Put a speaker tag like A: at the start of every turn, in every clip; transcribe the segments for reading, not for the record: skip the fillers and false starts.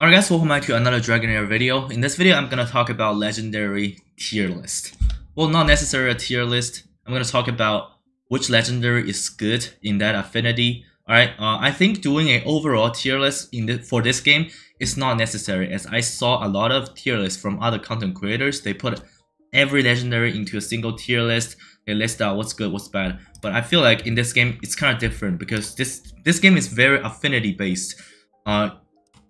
A: Alright guys, welcome back to another Dragonheir video. In this video, I'm gonna talk about legendary tier list. Well, not necessarily a tier list. I'm gonna talk about which legendary is good in that affinity. Alright, I think doing an overall tier list for this game is not necessary, as I saw a lot of tier lists from other content creators. They put every legendary into a single tier list. They list out what's good, what's bad. But I feel like in this game, it's kind of different because this game is very affinity based.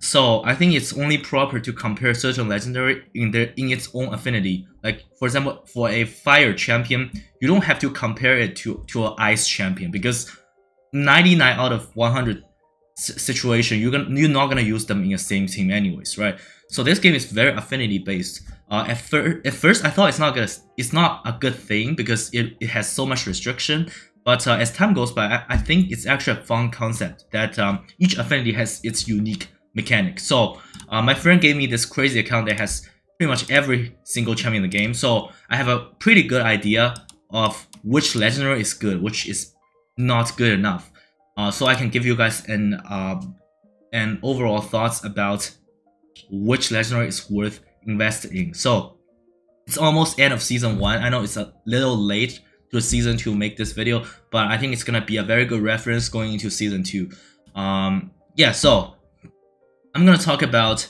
A: So I think it's only proper to compare certain legendary in its own affinity. Like for example, for a fire champion, you don't have to compare it to an ice champion because 99 out of 100 situation you're not gonna use them in the same team anyways, right? So this game is very affinity based. At first I thought it's not a good thing because it has so much restriction. But as time goes by, I think it's actually a fun concept that each affinity has its unique mechanic. So my friend gave me this crazy account that has pretty much every single champion in the game. So I have a pretty good idea of which legendary is good, which is not good enough. So I can give you guys an overall thoughts about which legendary is worth investing in. So it's almost end of season 1. I know it's a little late to season 2 make this video, but I think it's gonna be a very good reference going into season 2. Yeah, so I'm gonna talk about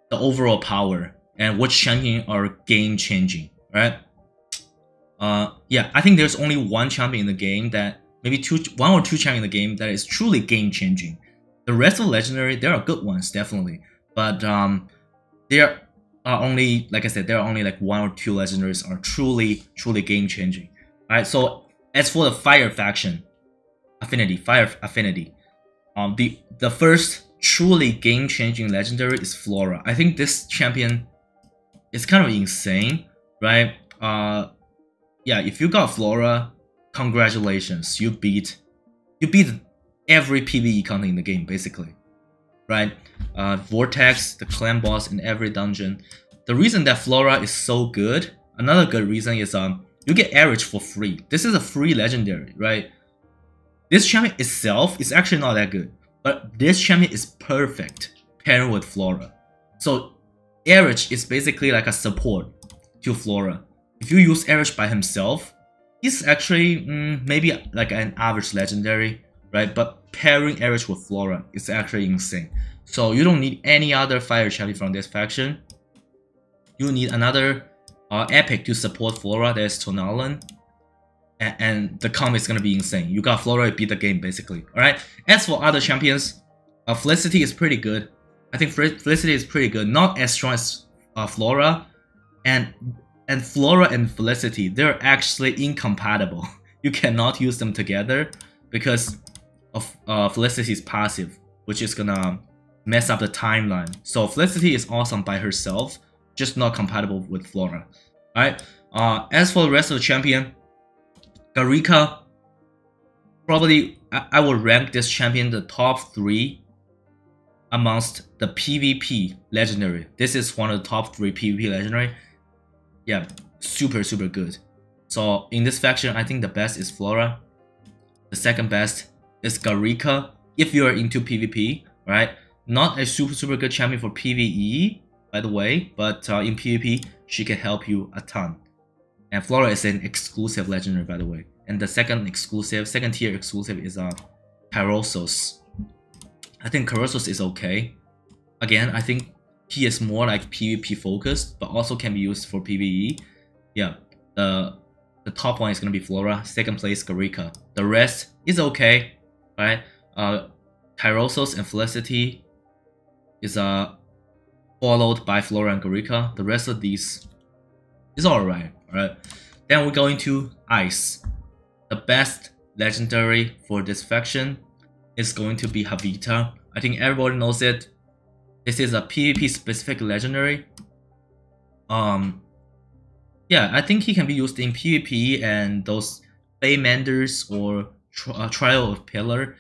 A: the overall power and which champion are game changing, right? Yeah, I think there's only one champion in the game that maybe one or two champions in the game that is truly game changing. The rest of the legendary, there are good ones definitely, but there are only, like I said, there are only like one or two legendaries are truly game changing. All right, so as for the fire faction affinity, the first truly game-changing legendary is Flora. I think this champion is kind of insane, right? Yeah, if you got Flora, congratulations, you beat every PvE content in the game basically, right? Vortex, the clan boss in every dungeon. The reason that Flora is so good, another good reason is you get average for free. This is a free legendary, right? This champion itself is actually not that good, but this champion is perfect pairing with Flora. So Erich is basically like a support to Flora. If you use Erich by himself, he's actually maybe like an average legendary, right? But pairing Erich with Flora is actually insane. So you don't need any other fire champion from this faction. You need another epic to support Flora. There's Tonalan. And the comp is gonna be insane. You got Flora, beat the game basically. Alright. As for other champions, Felicity is pretty good. I think Felicity is pretty good. Not as strong as Flora. And Flora and Felicity, they're actually incompatible. You cannot use them together because of Felicity's passive, which is gonna mess up the timeline. So Felicity is awesome by herself, just not compatible with Flora. Alright. As for the rest of the champion, Garika, probably I will rank this champion the top 3 amongst the PvP legendary. This is one of the top 3 PvP legendary. Yeah, super good. So in this faction, I think the best is Flora. The second best is Garika. If you are into PvP, right? Not a super good champion for PvE, by the way, but in PvP, she can help you a ton. And Flora is an exclusive legendary, by the way. And the second tier exclusive is Pyrosos. I think Pyrosos is okay. Again, I think he is more like PvP focused, but also can be used for PvE. Yeah, the top one is gonna be Flora. Second place, Garika. The rest is okay, right? Pyrosos and Felicity is followed by Flora and Garika. The rest of these is alright. Alright, then we go into Ice. The best legendary for this faction is going to be Havita. I think everybody knows it. This is a PvP specific legendary. Yeah, I think he can be used in PvP and those Baymanders or Trial of Pillar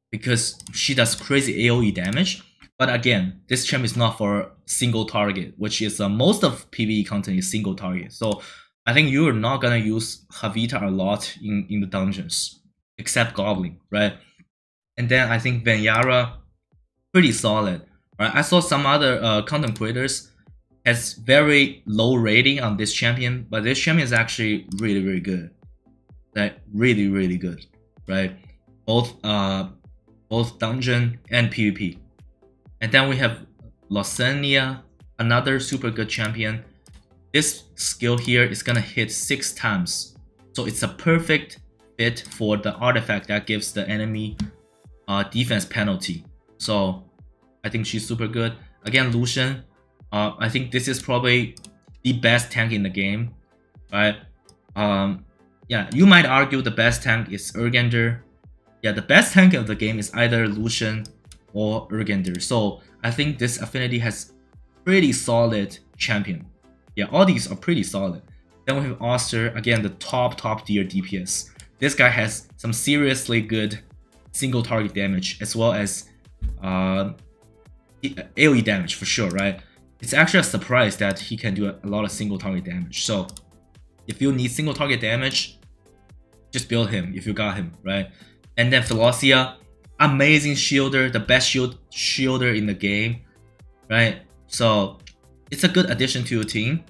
A: because she does crazy AoE damage. But again, this champ is not for single target, which is most of PvE content is single target. So I think you're not gonna use Havita a lot in the dungeons, except Goblin, right? And then I think Vanyara, pretty solid. Right? I saw some other content creators has very low rating on this champion, but this champion is actually really good. Like really good, right? Both both dungeon and PvP. And then we have Lysania, another super good champion. This skill here is gonna hit 6 times, so it's a perfect fit for the artifact that gives the enemy defense penalty. So I think she's super good. Again, Lucian, I think this is probably the best tank in the game, right? Yeah, you might argue the best tank is Urgander. Yeah, the best tank of the game is either Lucian or Urgander. So I think this affinity has pretty solid champion. Yeah, all these are pretty solid. Then we have Oster, again the top tier DPS. This guy has some seriously good single target damage as well as AoE damage for sure, right? It's actually a surprise that he can do a lot of single target damage. So if you need single target damage, just build him if you got him, right? And then Philosia, amazing shielder, the best shielder in the game, right? So it's a good addition to your team,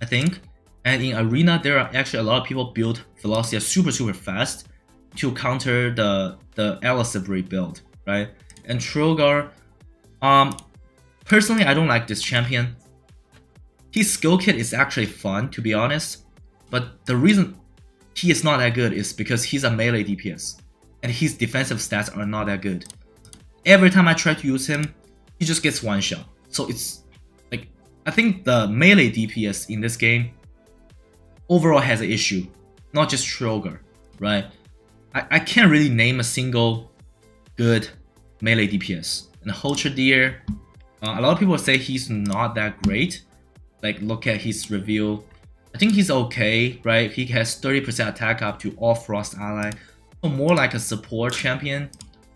A: I think. And in Arena, there are actually a lot of people build Philosia super fast to counter the Elisabri build, right? And Trogar, personally, I don't like this champion. His skill kit is actually fun, to be honest, but the reason he is not that good is because he's a melee DPS, and his defensive stats are not that good. Every time I try to use him, he just gets one shot. So it's like, I think the melee DPS in this game overall has an issue, not just Trogar, right? I can't really name a single good melee DPS. And Holtradier, a lot of people say he's not that great. Like, look at his review. I think he's okay, right? He has 30% attack up to all Frost ally. So more like a support champion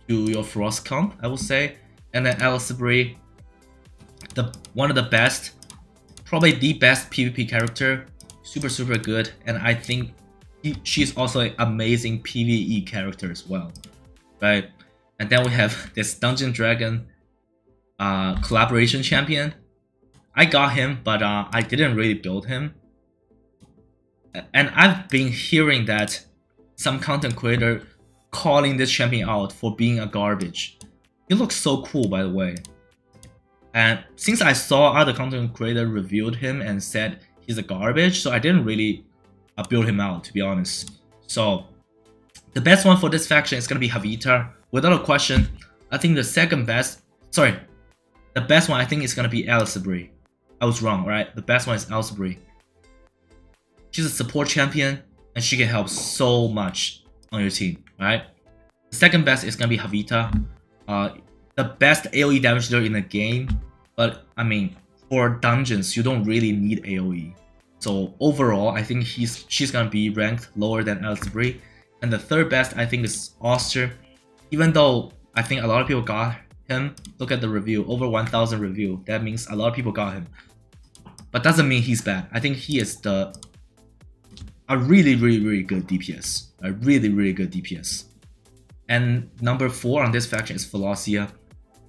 A: to your Frost comp, I would say. And then Elisabri, one of the best, probably the best PvP character. Super good. And I think she's also an amazing PvE character as well, right? And then we have this Dungeon Dragon collaboration champion. I got him, but I didn't really build him. And I've been hearing that some content creator calling this champion out for being a garbage. He looks so cool, by the way. And since I saw other content creator reviewed him and said he's a garbage, so I didn't really build him out, to be honest. So the best one for this faction is gonna be Havita, without a question. I think the best one I think is gonna be Elisabri. I was wrong, right? The best one is Elisabri. She's a support champion, and she can help so much on your team, right? The second best is gonna be Havita, the best AoE damage dealer in the game. But I mean, for dungeons, you don't really need AoE. So overall, I think she's gonna be ranked lower than Elisabri. And the third best, I think, is Oster. Even though I think a lot of people got him, look at the review, over 1,000 review. That means a lot of people got him. But doesn't mean he's bad. I think he is a really good DPS. A really good DPS. And number 4 on this faction is Philosia,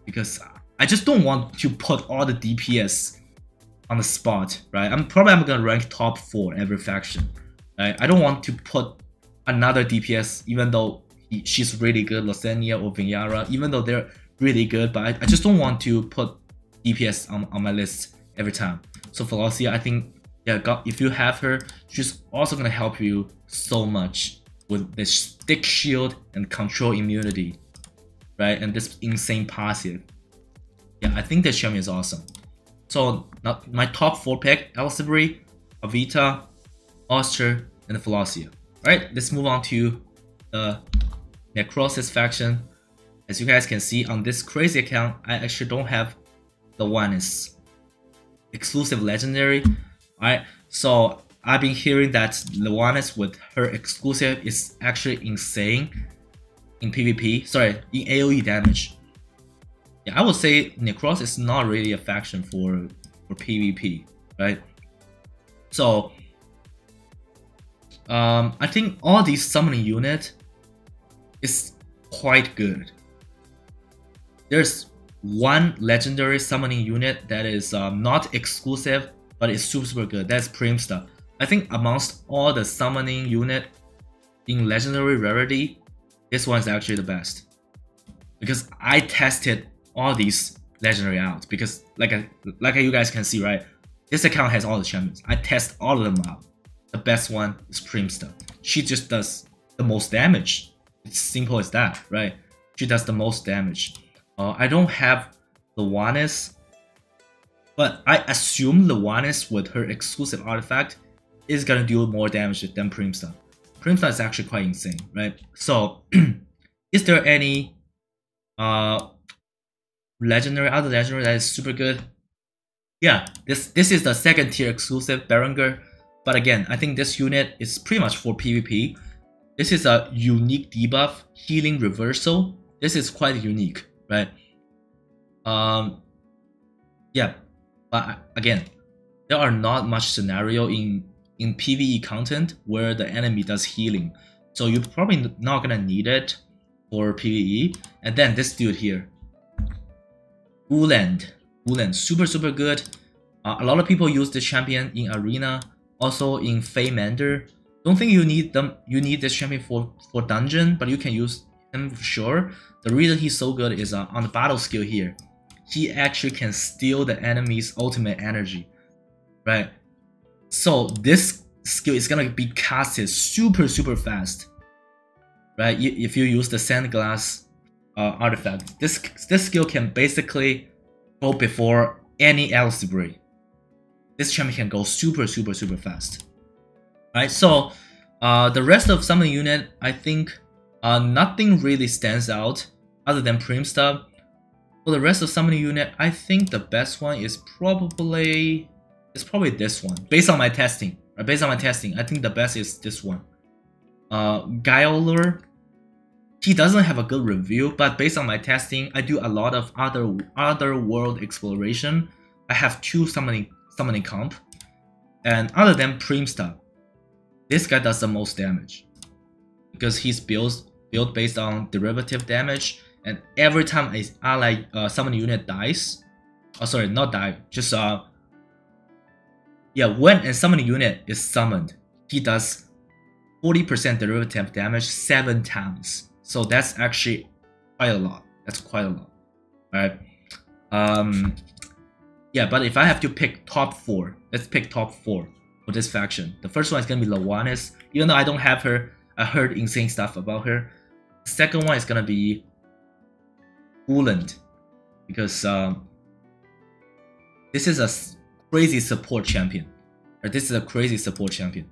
A: because I just don't want to put all the DPS on the spot, right? I'm gonna rank top 4 every faction, right? I don't want to put another DPS, even though she's really good, Lysania or Vinyara, even though they're really good, but I just don't want to put DPS on my list every time. So Philosia, I think, yeah, if you have her, she's also gonna help you so much with this stick shield and control immunity, right? And this insane passive. Yeah, I think this champion is awesome. So now my top 4 pick: Elisabri, Havita, Oster, and Philosia. Alright, let's move on to the Necros faction. As you guys can see on this crazy account, I actually don't have the one is exclusive legendary. Alright, so I've been hearing that Lewanis with her exclusive is actually insane in PvP. Sorry, in AoE damage. Yeah, I would say Necros is not really a faction for PvP, right? So I think all these summoning unit is quite good. There's one legendary summoning unit that is not exclusive, but it's super good. That's Primsta. I think amongst all the summoning unit in legendary rarity, this one's actually the best. Because I tested all these legendary out. Because like you guys can see, right? This account has all the champions. I test all of them out. The best one is Primsta. She just does the most damage. It's simple as that, right? She does the most damage. I don't have Radiance, but I assume Radiance with her exclusive artifact is gonna do more damage than Primsta. Primsta is actually quite insane, right? So, is there any other legendary that is super good? Yeah, this is the second tier exclusive Berengar, but again, I think this unit is pretty much for PvP. This is a unique debuff, healing reversal. This is quite unique, right? Yeah, but again, there are not much scenario in PvE content where the enemy does healing, so you're probably not gonna need it for PvE. And then this dude here, Uland, super good. A lot of people use this champion in arena, also in Feymander. Don't think you need this champion for dungeon, but you can use him for sure. The reason he's so good is on the battle skill here, he actually can steal the enemy's ultimate energy, right? So this skill is gonna be casted super fast, right? If you use the Sandglass artifact, this skill can basically go before any Alcibray. This champion can go super fast, right? So the rest of summon unit, I think nothing really stands out other than Primsta. For the rest of summoning unit, I think the best one is probably this one. Based on my testing, I think the best is this one. Guiler, he doesn't have a good review, but based on my testing, I do a lot of other world exploration. I have 2 summoning comp, and other than Primsta, this guy does the most damage because he's built based on derivative damage. And every time a ally summon unit dies, sorry, not die, just yeah, when a summoning unit is summoned, he does 40% derivative damage 7 times. So that's actually quite a lot. That's quite a lot, right? Yeah, but if I have to pick top 4, let's pick top 4 for this faction. The first one is gonna be Radiance. Even though I don't have her, I heard insane stuff about her. The second one is gonna be Uland, because this is a crazy support champion. Right? This is a crazy support champion.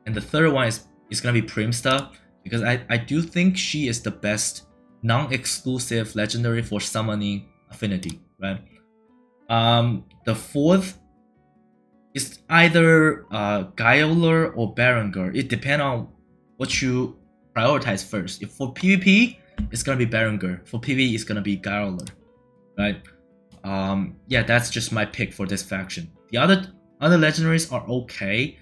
A: And the third one is gonna be Primsta, because I do think she is the best non-exclusive legendary for summoning affinity, right? The fourth is either Guiler or Berengar. It depends on what you prioritize first. If for PvP, it's gonna be Berengar. For PvE, it's gonna be Guiler, right? Yeah, that's just my pick for this faction. The other legendaries are okay,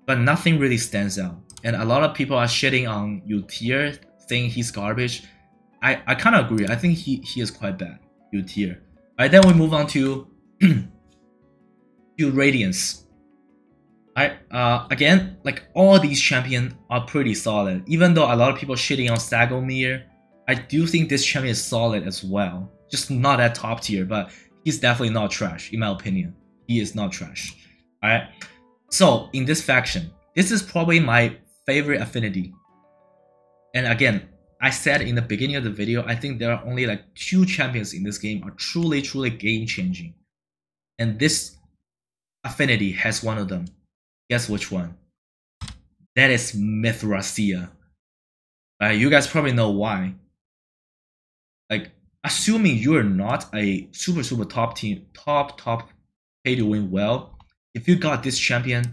A: but nothing really stands out. And a lot of people are shitting on U-tier, saying he's garbage. I kind of agree. I think he is quite bad, U-tier. Alright, then we move on to Radiance. Again, like all these champions are pretty solid. Even though a lot of people shitting on Sagomir, I do think this champion is solid as well. Just not at top tier, but he's definitely not trash, in my opinion. He is not trash. Alright, so in this faction, this is probably my favorite affinity. And again, I said in the beginning of the video, I think there are only like 2 champions in this game are truly game changing. And this affinity has one of them. Guess which one? That is Mithrasea. You guys probably know why. Like, assuming you're not a super top team, top pay to win well, if you got this champion,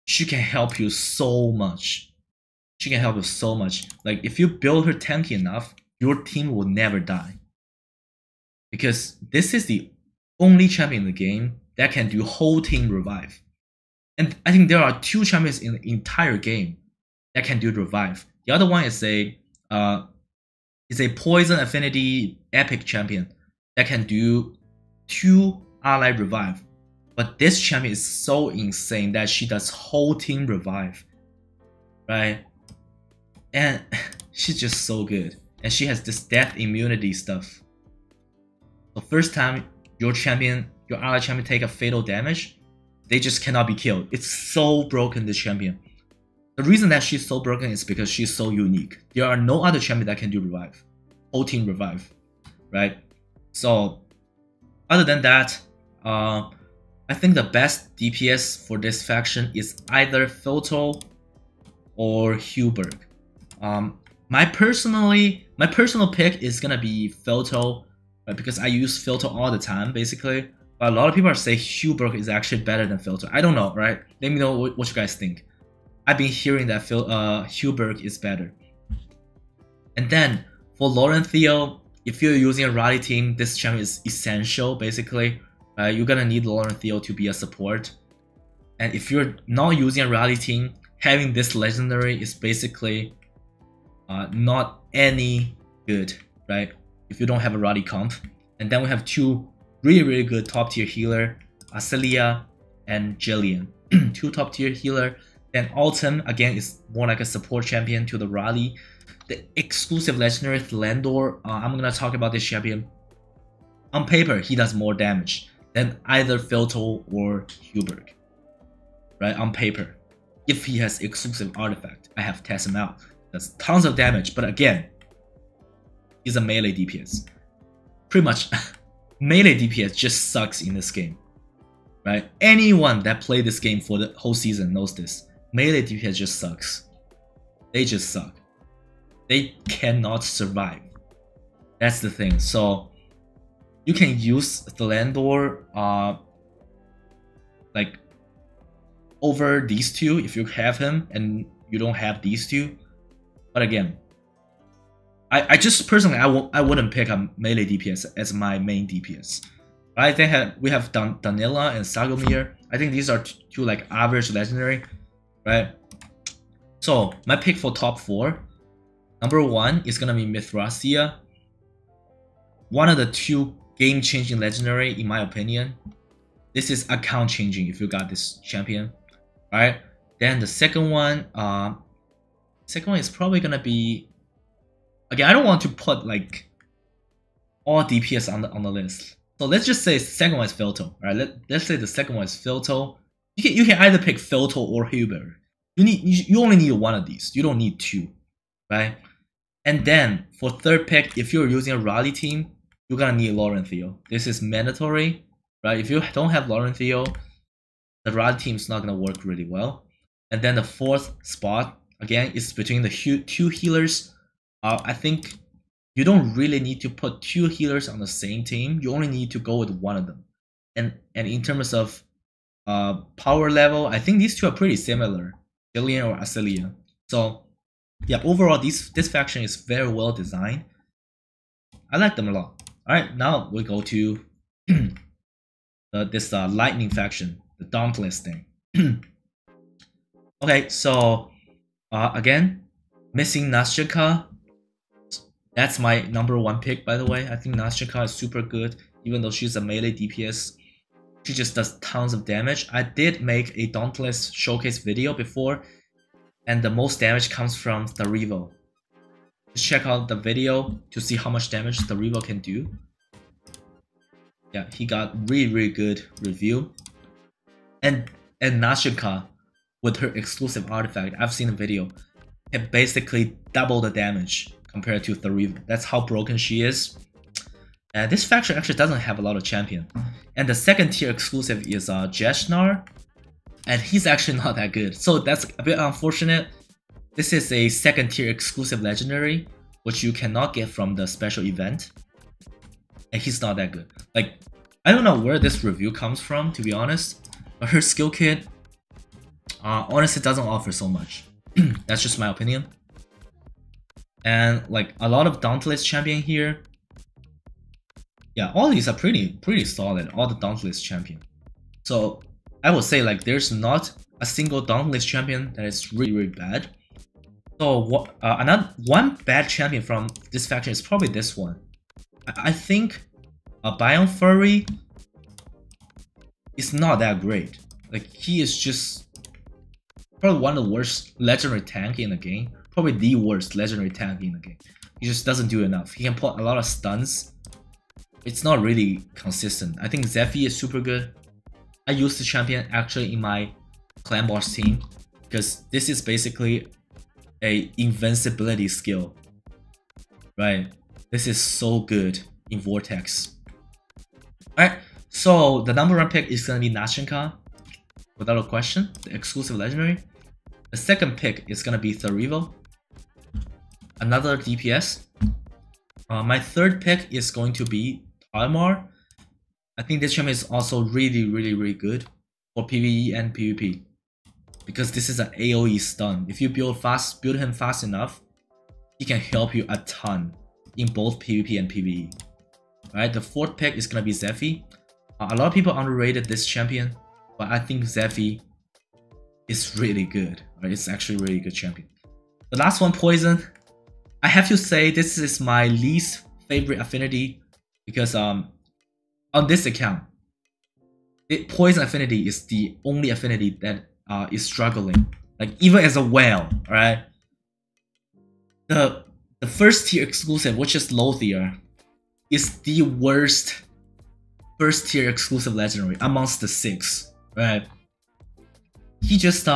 A: she can help you so much. She can help you so much. Like, if you build her tanky enough, your team will never die. Because this is the only champion in the game that can do whole team revive. And I think there are 2 champions in the entire game that can do revive. The other one is a poison affinity epic champion that can do 2 ally revive. But this champion is so insane that she does whole team revive, right? And she's just so good. And she has this death immunity stuff. The first time your ally champion take a fatal damage, they just cannot be killed. It's so broken, this champion. The reason that she's so broken is because she's so unique. There are no other champion that can do revive. Whole team revive, right? So, other than that, I think the best DPS for this faction is either Filto or Huberg. My personal pick is gonna be Filto, right? Because I use Filto all the time, basically. But a lot of people are saying Huberg is actually better than Filto. I don't know, right? Let me know what you guys think. I've been hearing that Huberg is better. And then for Lauren Theo, if you're using a rally team, this champion is essential, basically. You're gonna need Lauren Theo to be a support. And if you're not using a rally team, having this legendary is basically not any good, right? If you don't have a rally comp. And then we have 2 really good top tier healer, Celia and Jillian. 2 top tier healer. Then Autumn, again, is more like a support champion to the rally. The exclusive legendary Landor, I'm gonna talk about this champion. On paper, he does more damage than either Filto or Huberg, right? On paper, if he has exclusive artifact, I have tested him out. Does tons of damage, but again, he's a melee DPS. Pretty much, melee DPS just sucks in this game, right? Anyone that played this game for the whole season knows this. Melee DPS just sucks. They just suck. They cannot survive. That's the thing. So you can use the Landor like over these 2 if you have him and you don't have these 2. But again, I just personally I wouldn't pick a melee DPS as my main DPS. Right? We have Danila and Sagomir. I think these are 2 like average legendary, right? So my pick for top 4, number 1 is gonna be Mithracia. One of the 2 game-changing legendary in my opinion. This is account changing if you got this champion, right? Then the second one is probably gonna be, again, I don't want to put like all DPS on the list. So let's just say second one is Filto, right? Let's say the second one is Filto. You can either pick Filto or Huber. You only need 1 of these. You don't need 2, right? And then for third pick, if you're using a rally team, you're gonna need Lauren Theo. This is mandatory, right? If you don't have Lauren Theo, the rally team is not gonna work really well. And then the fourth spot, again, is between the 2 healers. I think you don't really need to put 2 healers on the same team. You only need to go with 1 of them. And in terms of power level, I think these 2 are pretty similar, Jillian or Acelia. So yeah, overall, this faction is very well designed. I like them a lot. All right, now we go to this lightning faction, the Dauntless thing. Okay, so again, missing Nashika. That's my number 1 pick, by the way. I think Nashika is super good, even though she's a melee DPS. She just does tons of damage. I did make a Dauntless showcase video before, and the most damage comes from the Revo. Just check out the video to see how much damage the Revo can do. Yeah, he got really good review. And Nashika, with her exclusive artifact, I've seen a video, it basically double the damage compared to the Revo. That's how broken she is. And this faction actually doesn't have a lot of champion. And the second tier exclusive is Jeshnar, and he's actually not that good. So that's a bit unfortunate. This is a second tier exclusive legendary, which you cannot get from the special event. And he's not that good. Like, I don't know where this review comes from, to be honest. But her skill kit, honestly, doesn't offer so much. That's just my opinion. And like a lot of Dauntless champion here. Yeah, all these are pretty solid. All the Dauntless champion. So I would say like there's not a single Dauntless champion that is really bad. So one bad champion from this faction is probably this one. I think Biome Furry is not that great. Like, he is just probably one of the worst legendary tank in the game. Probably the worst legendary tank in the game. He just doesn't do enough. He can put a lot of stuns. It's not really consistent. I think Zephy is super good. I use the champion actually in my clan boss team because this is basically a invincibility skill, right? This is so good in Vortex. Alright, so the number 1 pick is gonna be Nashenka, without a question, the exclusive legendary. The second pick is gonna be Therivo, another DPS. My third pick is going to be Talmar. I think this champion is also really good for PvE and PvP because this is an AoE stun. If you build him fast enough, he can help you a ton in both PvP and PvE. Alright, the fourth pick is gonna be Zephy. A lot of people underrated this champion, but I think Zephy is really good. Right? It's actually a really good champion. The last one, Poison. I have to say this is my least favorite affinity because on this account, Poison affinity is the only affinity that is struggling. Like even as a whale, right? The first tier exclusive, which is Lothier, is the worst first tier exclusive legendary amongst the 6, right? He just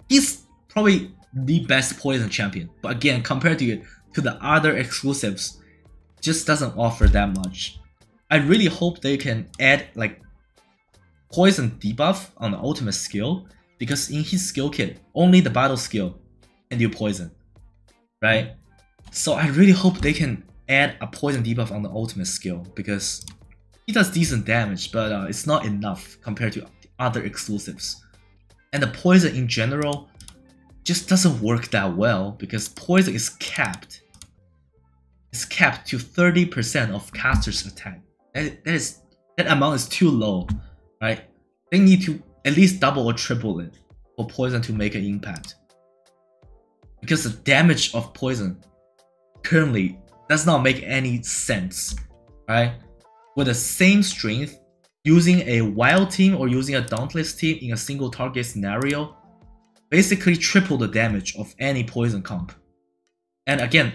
A: he's probably the best Poison champion, but again, compared to the other exclusives, just doesn't offer that much. I really hope they can add like Poison debuff on the ultimate skill, because in his skill kit, only the battle skill can do Poison, right? So I really hope they can add a Poison debuff on the ultimate skill, because he does decent damage, but it's not enough compared to the other exclusives. And the Poison in general just doesn't work that well, because Poison is capped. It's capped to 30% of caster's attack. That amount is too low, right? They need to at least double or triple it for Poison to make an impact. Because the damage of Poison currently does not make any sense, right? With the same strength, using a wild team or using a dauntless team in a single target scenario, basically triple the damage of any Poison comp. And again,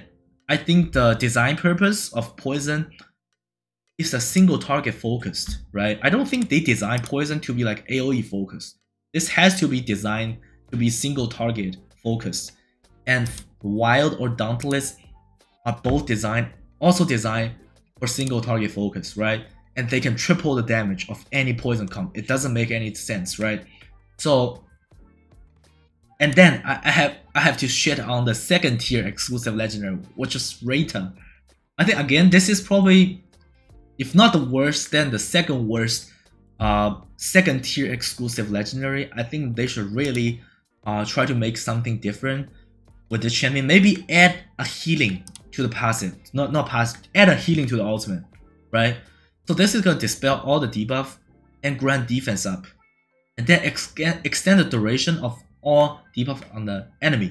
A: I think the design purpose of Poison is a single target focused, right? I don't think they designed Poison to be like AoE focused. This has to be designed to be single target focused. And wild or dauntless are both also designed for single target focus, right? And they can triple the damage of any Poison comp. It doesn't make any sense, right? So, and then I have to shit on the second tier exclusive legendary, which is Rata. I think again this is probably, if not the worst, then the second worst second tier exclusive legendary. I think they should really try to make something different with the champion. Maybe add a healing to the passive, not passive, add a healing to the ultimate, right? So this is gonna dispel all the debuff and grant defense up, and then extend the duration of all debuff on the enemy.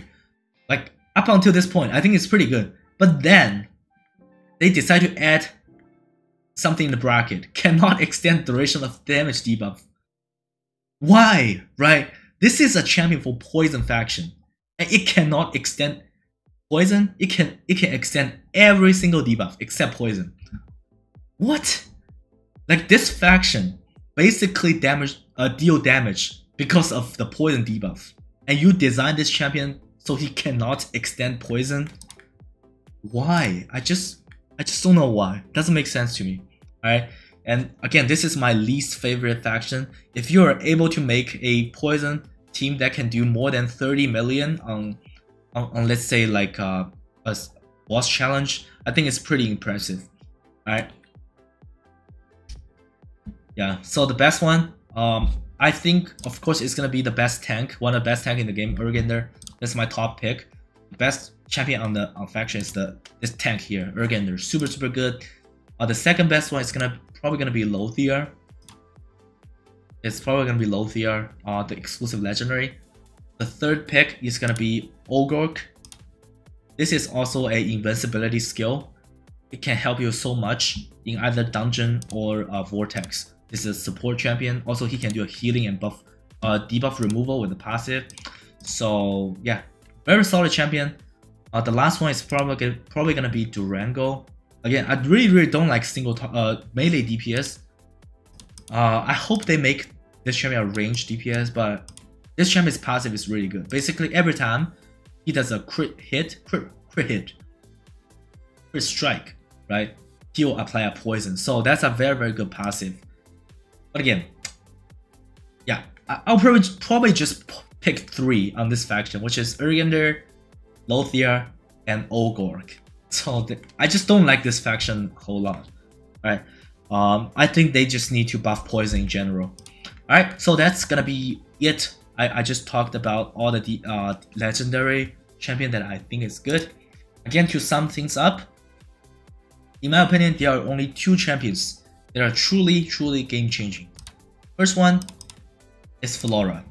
A: Like up until this point, I think it's pretty good. But then they decide to add something in the bracket, cannot extend duration of damage debuff. Why, right? This is a champion for Poison faction, and it cannot extend Poison. It can extend every single debuff except Poison. What? Like this faction basically deal damage because of the Poison debuff, and you design this champion so he cannot extend Poison. Why? I just don't know why. Doesn't make sense to me. Alright, and again, this is my least favorite faction. If you are able to make a Poison team that can do more than 30 million on let's say like a boss challenge, I think it's pretty impressive. Alright. Yeah, so the best one, I think of course it's gonna be the best tank, one of the best tank in the game, Urgander. That's my top pick. The best champion on faction is this tank here, Urgander. Super good. The second best one is probably gonna be Lothier. It's probably gonna be Lothier, the exclusive legendary. The third pick is gonna be Ogork. This is also a invincibility skill. it can help you so much in either dungeon or vortex. This is a support champion. Also, he can do a healing and buff, debuff removal with the passive. So yeah, very solid champion. The last one is probably gonna be Durango. Again, I really don't like single melee DPS. I hope they make this champion a range DPS, but this champion's passive is really good. Basically, every time he does a crit strike, right? He will apply a poison. So that's a very good passive. But again, yeah, I'll probably just pick 3 on this faction, which is Uriander, Lothier, and Olgorg. So I just don't like this faction a whole lot, right? I think they just need to buff poison in general. Alright, so that's gonna be it. I just talked about all the legendary champion that I think is good. Again, to sum things up, in my opinion, there are only 2 champions that are truly game-changing. First one is Flora.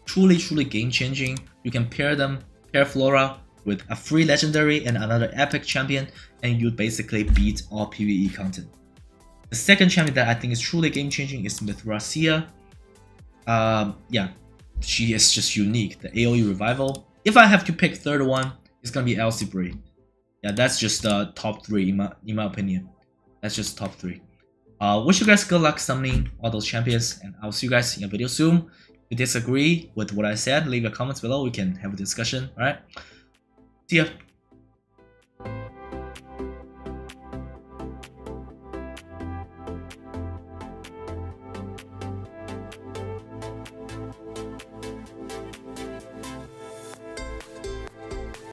A: Truly game-changing. You can pair Flora with a free legendary and another epic champion, and you basically beat all PvE content. The second champion that I think is truly game-changing is Mithracia. Yeah, she is just unique. The AoE revival. If I have to pick third one, it's gonna be Elsie Bray. Yeah, that's just top 3 in my opinion. That's just top 3. Wish you guys good luck summoning all those champions, and I'll see you guys in a video soon. If you disagree with what I said, leave your comments below. We can have a discussion. Alright, see ya.